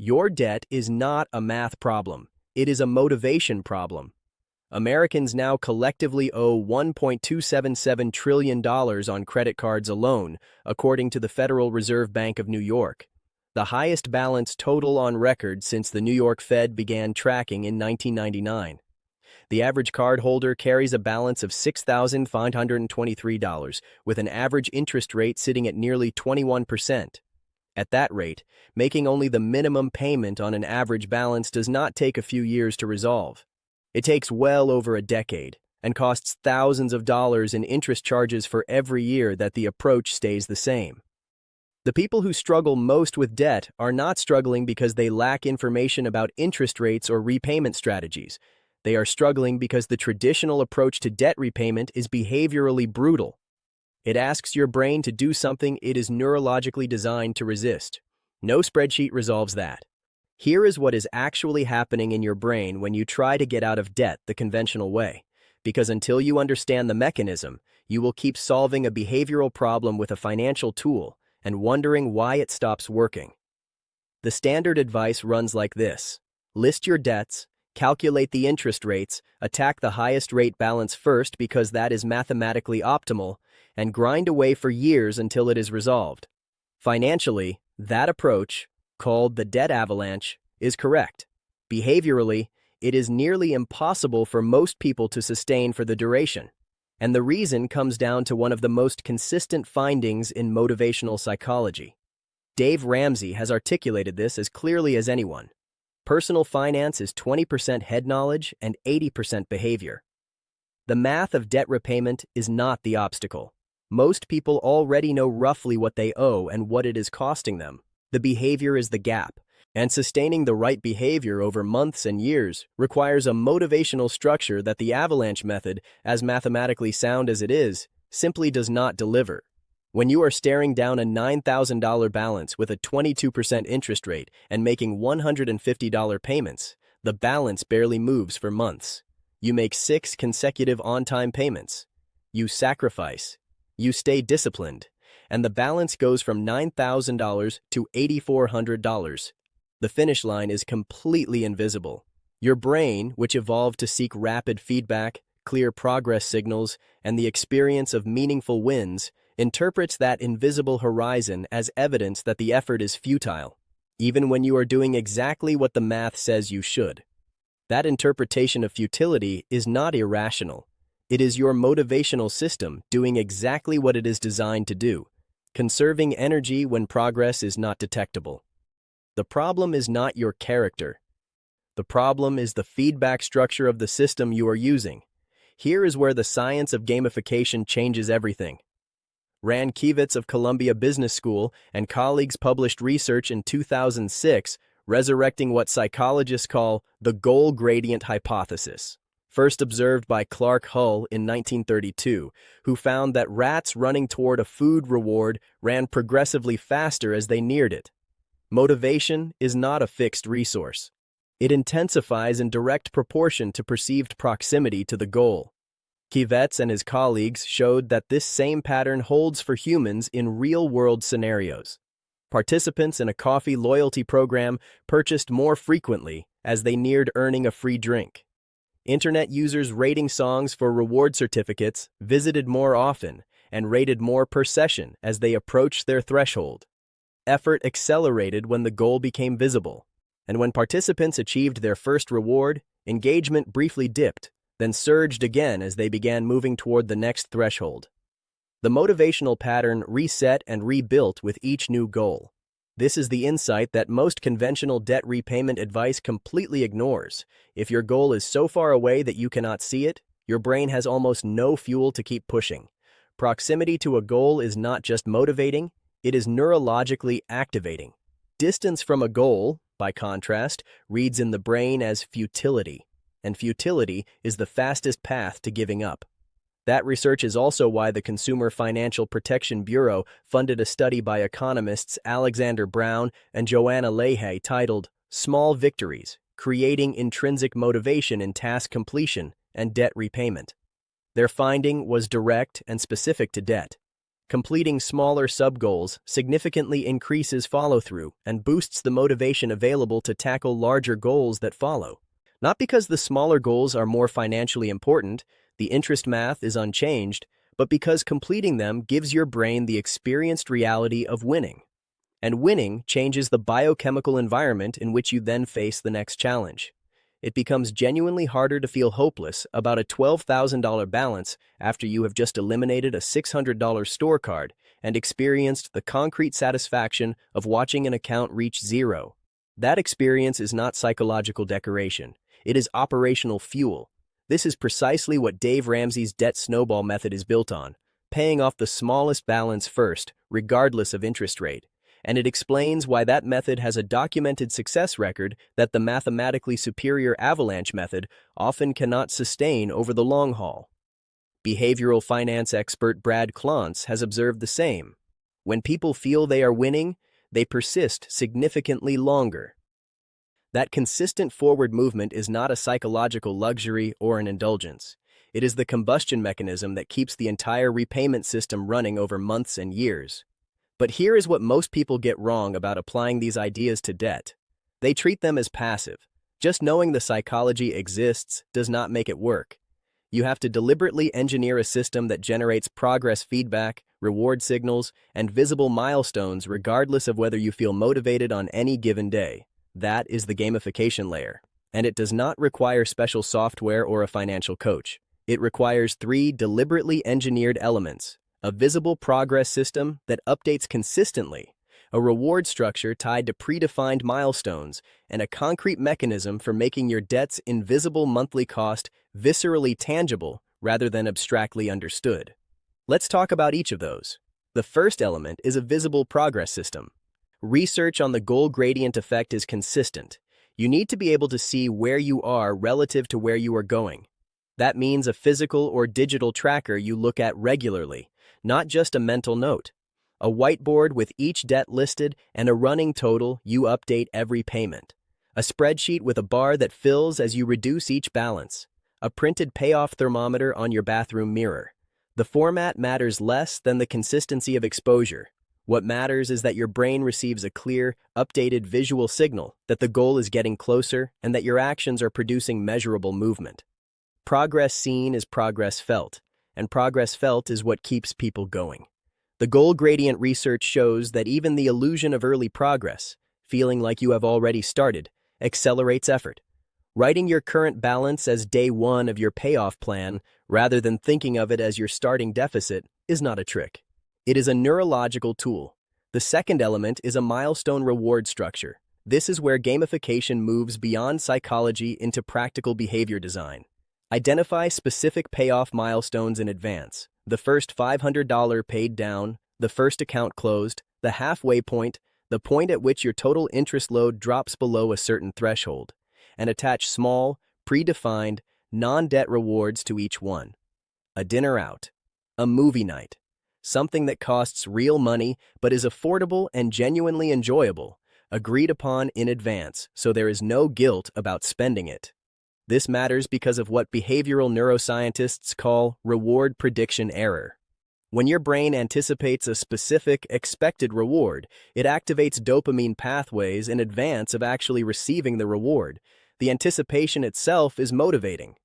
Your debt is not a math problem. It is a motivation problem. Americans now collectively owe $1.277 trillion on credit cards alone, according to the Federal Reserve Bank of New York, the highest balance total on record since the New York Fed began tracking in 1999. The average cardholder carries a balance of $6,523, with an average interest rate sitting at nearly 21%. At that rate, making only the minimum payment on an average balance does not take a few years to resolve. It takes well over a decade and costs thousands of dollars in interest charges for every year that the approach stays the same. The people who struggle most with debt are not struggling because they lack information about interest rates or repayment strategies. They are struggling because the traditional approach to debt repayment is behaviorally brutal. It asks your brain to do something it is neurologically designed to resist. No spreadsheet resolves that. Here is what is actually happening in your brain when you try to get out of debt the conventional way, because until you understand the mechanism, you will keep solving a behavioral problem with a financial tool and wondering why it stops working. The standard advice runs like this: list your debts, calculate the interest rates, attack the highest rate balance first because that is mathematically optimal, and grind away for years until it is resolved. Financially, that approach, called the debt avalanche, is correct. Behaviorally, it is nearly impossible for most people to sustain for the duration. And the reason comes down to one of the most consistent findings in motivational psychology. Dave Ramsey has articulated this as clearly as anyone. Personal finance is 20% head knowledge and 80% behavior. The math of debt repayment is not the obstacle. Most people already know roughly what they owe and what it is costing them. The behavior is the gap, and sustaining the right behavior over months and years requires a motivational structure that the avalanche method, as mathematically sound as it is, simply does not deliver. When you are staring down a $9,000 balance with a 22% interest rate and making $150 payments, the balance barely moves for months. You make 6 consecutive on-time payments. You sacrifice. You stay disciplined. And the balance goes from $9,000 to $8,400. The finish line is completely invisible. Your brain, which evolved to seek rapid feedback, clear progress signals, and the experience of meaningful wins, interprets that invisible horizon as evidence that the effort is futile, even when you are doing exactly what the math says you should. That interpretation of futility is not irrational. It is your motivational system doing exactly what it is designed to do, conserving energy when progress is not detectable. The problem is not your character. The problem is the feedback structure of the system you are using. Here is where the science of gamification changes everything. Rand Kivitz of Columbia Business School and colleagues published research in 2006 resurrecting what psychologists call the goal gradient hypothesis, first observed by Clark Hull in 1932, who found that rats running toward a food reward ran progressively faster as they neared it. Motivation is not a fixed resource. It intensifies in direct proportion to perceived proximity to the goal. Kivitz and his colleagues showed that this same pattern holds for humans in real-world scenarios. Participants in a coffee loyalty program purchased more frequently as they neared earning a free drink. Internet users rating songs for reward certificates visited more often and rated more per session as they approached their threshold. Effort accelerated when the goal became visible, and when participants achieved their first reward, engagement briefly dipped, then surged again as they began moving toward the next threshold. The motivational pattern reset and rebuilt with each new goal. This is the insight that most conventional debt repayment advice completely ignores. If your goal is so far away that you cannot see it, your brain has almost no fuel to keep pushing. Proximity to a goal is not just motivating, it is neurologically activating. Distance from a goal, by contrast, reads in the brain as futility, and futility is the fastest path to giving up. That research is also why the Consumer Financial Protection Bureau funded a study by economists Alexander Brown and Joanna Leahy titled Small Victories: Creating Intrinsic Motivation in Task Completion and Debt Repayment. Their finding was direct and specific to debt. Completing smaller sub-goals significantly increases follow-through and boosts the motivation available to tackle larger goals that follow. Not because the smaller goals are more financially important, the interest math is unchanged, but because completing them gives your brain the experienced reality of winning. And winning changes the biochemical environment in which you then face the next challenge. It becomes genuinely harder to feel hopeless about a $12,000 balance after you have just eliminated a $600 store card and experienced the concrete satisfaction of watching an account reach zero. That experience is not psychological decoration. It is operational fuel. This is precisely what Dave Ramsey's debt snowball method is built on, paying off the smallest balance first, regardless of interest rate. And it explains why that method has a documented success record that the mathematically superior avalanche method often cannot sustain over the long haul. Behavioral finance expert Brad Klontz has observed the same. When people feel they are winning, they persist significantly longer. That consistent forward movement is not a psychological luxury or an indulgence. It is the combustion mechanism that keeps the entire repayment system running over months and years. But here is what most people get wrong about applying these ideas to debt. They treat them as passive. Just knowing the psychology exists does not make it work. You have to deliberately engineer a system that generates progress feedback, reward signals, and visible milestones regardless of whether you feel motivated on any given day. That is the gamification layer. And it does not require special software or a financial coach. It requires 3 deliberately engineered elements: a visible progress system that updates consistently, a reward structure tied to predefined milestones, and a concrete mechanism for making your debt's invisible monthly cost viscerally tangible rather than abstractly understood. Let's talk about each of those. The first element is a visible progress system. Research on the goal gradient effect is consistent. You need to be able to see where you are relative to where you are going. That means a physical or digital tracker you look at regularly, not just a mental note. A whiteboard with each debt listed and a running total you update every payment. A spreadsheet with a bar that fills as you reduce each balance. A printed payoff thermometer on your bathroom mirror. The format matters less than the consistency of exposure. What matters is that your brain receives a clear, updated visual signal that the goal is getting closer and that your actions are producing measurable movement. Progress seen is progress felt, and progress felt is what keeps people going. The goal gradient research shows that even the illusion of early progress, feeling like you have already started, accelerates effort. Writing your current balance as day one of your payoff plan rather than thinking of it as your starting deficit is not a trick. It is a neurological tool. The second element is a milestone reward structure. This is where gamification moves beyond psychology into practical behavior design. Identify specific payoff milestones in advance. The first $500 paid down, the first account closed, the halfway point, the point at which your total interest load drops below a certain threshold, and attach small, predefined, non-debt rewards to each one. A dinner out, a movie night, something that costs real money but is affordable and genuinely enjoyable, agreed upon in advance so there is no guilt about spending it. This matters because of what behavioral neuroscientists call reward prediction error. When your brain anticipates a specific, expected reward, it activates dopamine pathways in advance of actually receiving the reward. The anticipation itself is motivating.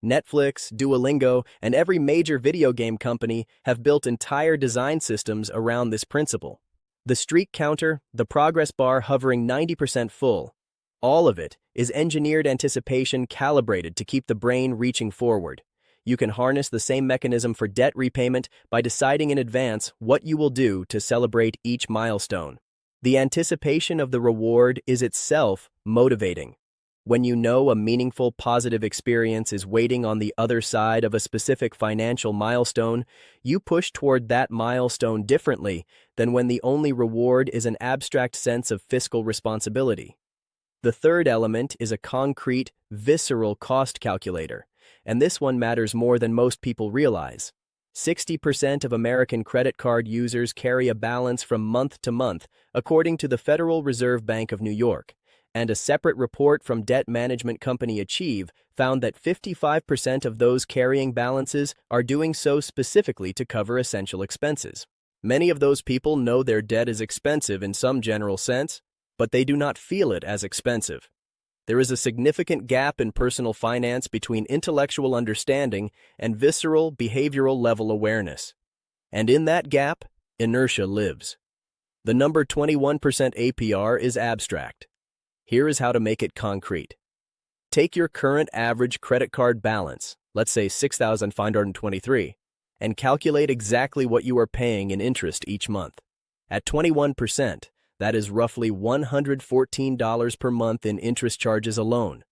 Netflix, Duolingo, and every major video game company have built entire design systems around this principle. The streak counter, the progress bar hovering 90% full, all of it is engineered anticipation calibrated to keep the brain reaching forward. You can harness the same mechanism for debt repayment by deciding in advance what you will do to celebrate each milestone. The anticipation of the reward is itself motivating. When you know a meaningful, positive experience is waiting on the other side of a specific financial milestone, you push toward that milestone differently than when the only reward is an abstract sense of fiscal responsibility. The third element is a concrete, visceral cost calculator, and this one matters more than most people realize. 60% of American credit card users carry a balance from month to month, according to the Federal Reserve Bank of New York, And a separate report from debt management company Achieve found that 55% of those carrying balances are doing so specifically to cover essential expenses. Many of those people know their debt is expensive in some general sense, but they do not feel it as expensive. There is a significant gap in personal finance between intellectual understanding and visceral, behavioral level awareness. And in that gap, inertia lives. The number 21% APR is abstract. Here is how to make it concrete. Take your current average credit card balance, let's say $6,523, and calculate exactly what you are paying in interest each month. At 21%, that is roughly $114 per month in interest charges alone.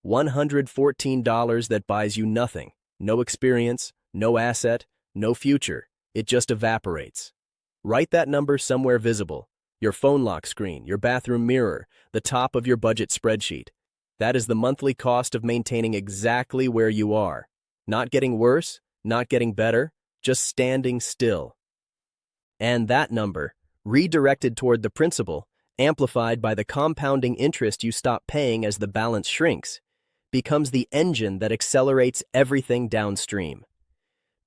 $114 that buys you nothing, no experience, no asset, no future. It just evaporates. Write that number somewhere visible. Your phone lock screen, your bathroom mirror, the top of your budget spreadsheet. That is the monthly cost of maintaining exactly where you are. Not getting worse, not getting better, just standing still. And that number, redirected toward the principal, amplified by the compounding interest you stop paying as the balance shrinks, becomes the engine that accelerates everything downstream.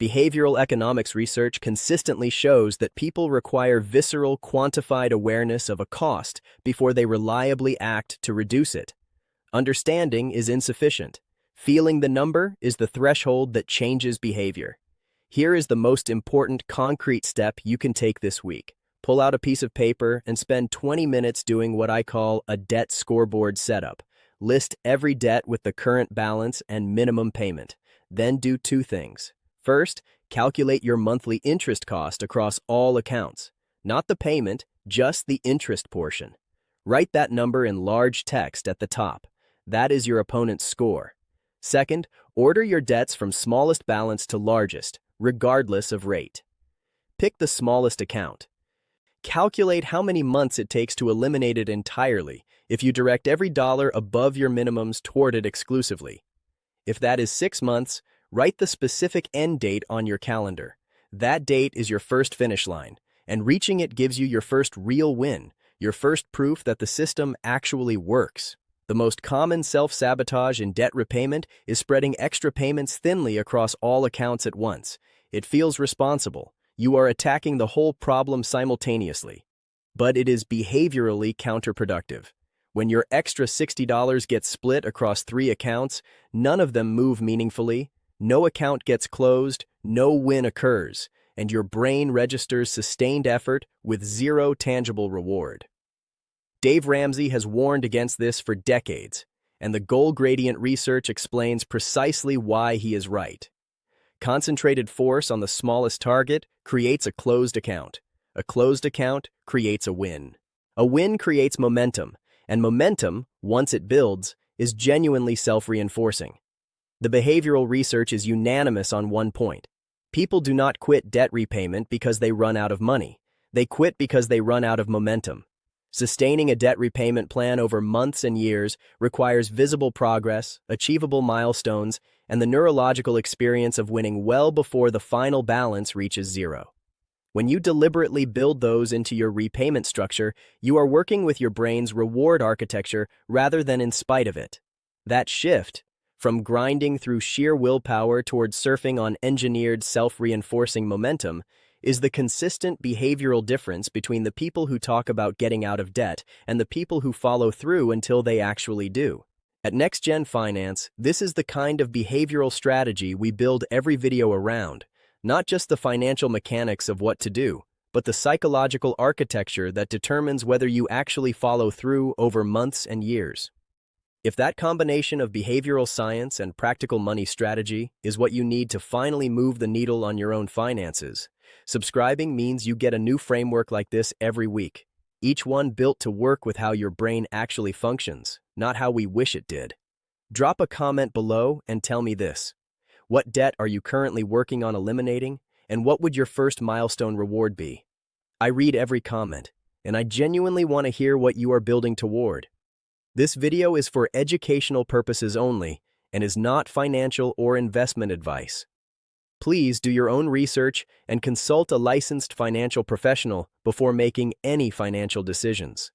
Behavioral economics research consistently shows that people require visceral, quantified awareness of a cost before they reliably act to reduce it. Understanding is insufficient. Feeling the number is the threshold that changes behavior. Here is the most important concrete step you can take this week. Pull out a piece of paper and spend 20 minutes doing what I call a debt scoreboard setup. List every debt with the current balance and minimum payment. Then do two things. First, calculate your monthly interest cost across all accounts. Not the payment, just the interest portion. Write that number in large text at the top. That is your opponent's score. Second, order your debts from smallest balance to largest, regardless of rate. Pick the smallest account. Calculate how many months it takes to eliminate it entirely if you direct every dollar above your minimums toward it exclusively. If that is 6 months, write the specific end date on your calendar. That date is your first finish line, and reaching it gives you your first real win, your first proof that the system actually works. The most common self-sabotage in debt repayment is spreading extra payments thinly across all accounts at once. It feels responsible. You are attacking the whole problem simultaneously. But it is behaviorally counterproductive. When your extra $60 gets split across 3 accounts, none of them move meaningfully, no account gets closed, no win occurs, and your brain registers sustained effort with zero tangible reward. Dave Ramsey has warned against this for decades, and the goal gradient research explains precisely why he is right. Concentrated force on the smallest target creates a closed account. A closed account creates a win. A win creates momentum, and momentum, once it builds, is genuinely self-reinforcing. The behavioral research is unanimous on one point. People do not quit debt repayment because they run out of money. They quit because they run out of momentum. Sustaining a debt repayment plan over months and years requires visible progress, achievable milestones, and the neurological experience of winning well before the final balance reaches zero. When you deliberately build those into your repayment structure, you are working with your brain's reward architecture rather than in spite of it. That shift, from grinding through sheer willpower towards surfing on engineered self-reinforcing momentum, is the consistent behavioral difference between the people who talk about getting out of debt and the people who follow through until they actually do. At Next Gen Finance, this is the kind of behavioral strategy we build every video around, not just the financial mechanics of what to do, but the psychological architecture that determines whether you actually follow through over months and years. If that combination of behavioral science and practical money strategy is what you need to finally move the needle on your own finances, subscribing means you get a new framework like this every week, each one built to work with how your brain actually functions, not how we wish it did. Drop a comment below and tell me this. What debt are you currently working on eliminating, and what would your first milestone reward be? I read every comment, and I genuinely want to hear what you are building toward. This video is for educational purposes only and is not financial or investment advice. Please do your own research and consult a licensed financial professional before making any financial decisions.